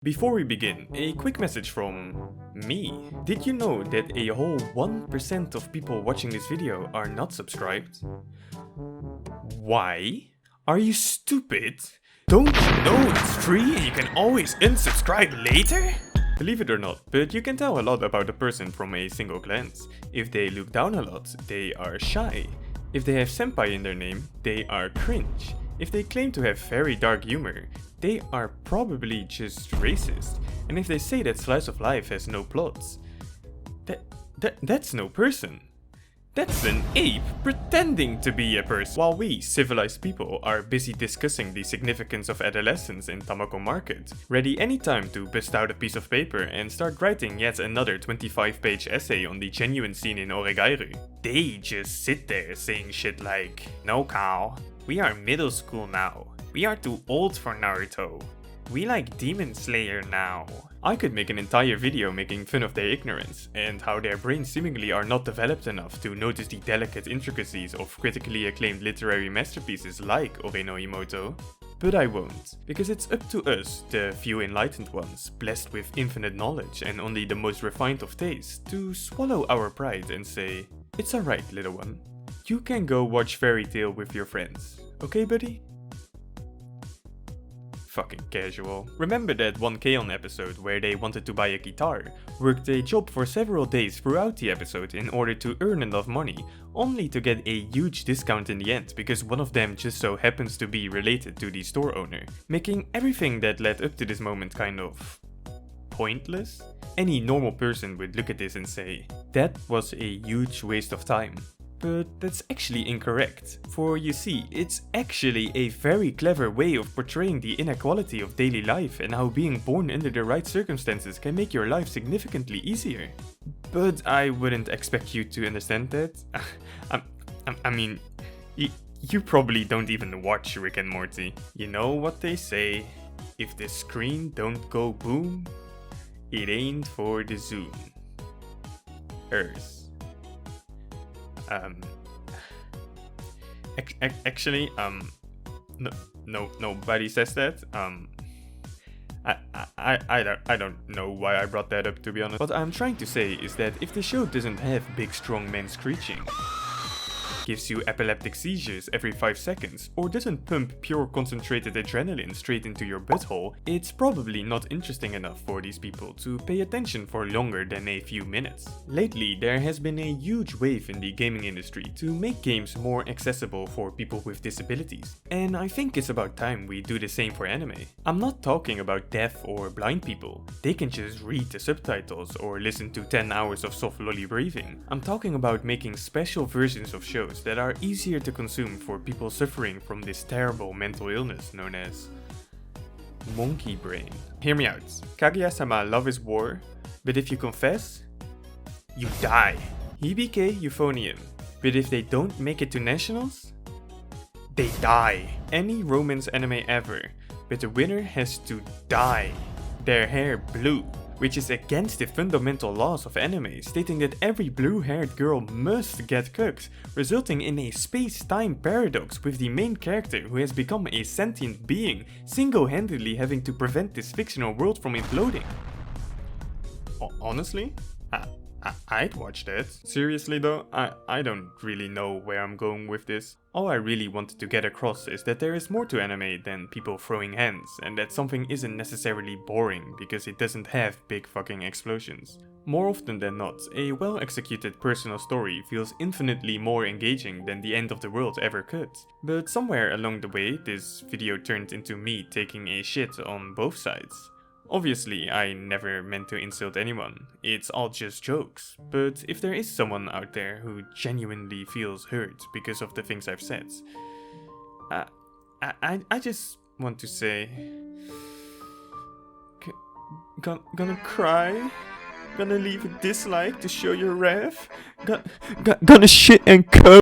Before we begin, a quick message from me. Did you know that a whole 1% of people watching this video are not subscribed? Why? Are you stupid? Don't you know it's free and you can always unsubscribe later? Believe it or not, but you can tell a lot about a person from a single glance. If they look down a lot, they are shy. If they have senpai in their name, they are cringe. If they claim to have very dark humor, they are probably just racist. And if they say that Slice of Life has no plots, that's no person. That's an ape pretending to be a person. While we, civilized people, are busy discussing the significance of adolescence in Tamako Market, ready anytime to bust out a piece of paper and start writing yet another 25-page essay on the genuine scene in Oregairu, they just sit there saying shit like, "No, Kyle, we are middle school now. We are too old for Naruto. We like Demon Slayer now." I could make an entire video making fun of their ignorance, and how their brains seemingly are not developed enough to notice the delicate intricacies of critically acclaimed literary masterpieces like Ore no Imoto. But I won't, because it's up to us, the few enlightened ones, blessed with infinite knowledge and only the most refined of taste, to swallow our pride and say, "It's alright, little one. You can go watch Fairy Tail with your friends. Okay, buddy?" Fucking casual. Remember that one K-On! Episode where they wanted to buy a guitar, worked a job for several days throughout the episode in order to earn enough money, only to get a huge discount in the end because one of them just so happens to be related to the store owner, making everything that led up to this moment kind of pointless? Any normal person would look at this and say, that was a huge waste of time. But that's actually incorrect, for you see, it's actually a very clever way of portraying the inequality of daily life and how being born under the right circumstances can make your life significantly easier. But I wouldn't expect you to understand that. I mean, you probably don't even watch Rick and Morty. You know what they say, if the screen don't go boom, it ain't for the Zoom. Earth. Actually, nobody says that. I don't know why I brought that up, to be honest. What I'm trying to say is that if the show doesn't have big strong men screeching, gives you epileptic seizures every 5 seconds, or doesn't pump pure concentrated adrenaline straight into your butthole, it's probably not interesting enough for these people to pay attention for longer than a few minutes. Lately, there has been a huge wave in the gaming industry to make games more accessible for people with disabilities, and I think it's about time we do the same for anime. I'm not talking about deaf or blind people, they can just read the subtitles or listen to 10 hours of soft lolly breathing. I'm talking about making special versions of shows that are easier to consume for people suffering from this terrible mental illness known as monkey brain. Hear me out. Kaguya-sama love is war, but if you confess, you die. Hibike euphonium, but if they don't make it to nationals, they die. Any romance anime ever, but the winner has to dye their hair blue, which is against the fundamental laws of anime, stating that every blue-haired girl must get cooked, resulting in a space-time paradox with the main character who has become a sentient being, single-handedly having to prevent this fictional world from imploding. Honestly? I'd watch that. Seriously though, I don't really know where I'm going with this. All I really wanted to get across is that there is more to anime than people throwing hands, and that something isn't necessarily boring because it doesn't have big fucking explosions. More often than not, a well-executed personal story feels infinitely more engaging than the end of the world ever could. But somewhere along the way, this video turned into me taking a shit on both sides. Obviously, I never meant to insult anyone, it's all just jokes, but if there is someone out there who genuinely feels hurt because of the things I've said, I just want to say, gonna cry, gonna leave a dislike to show your wrath, gonna shit and curse.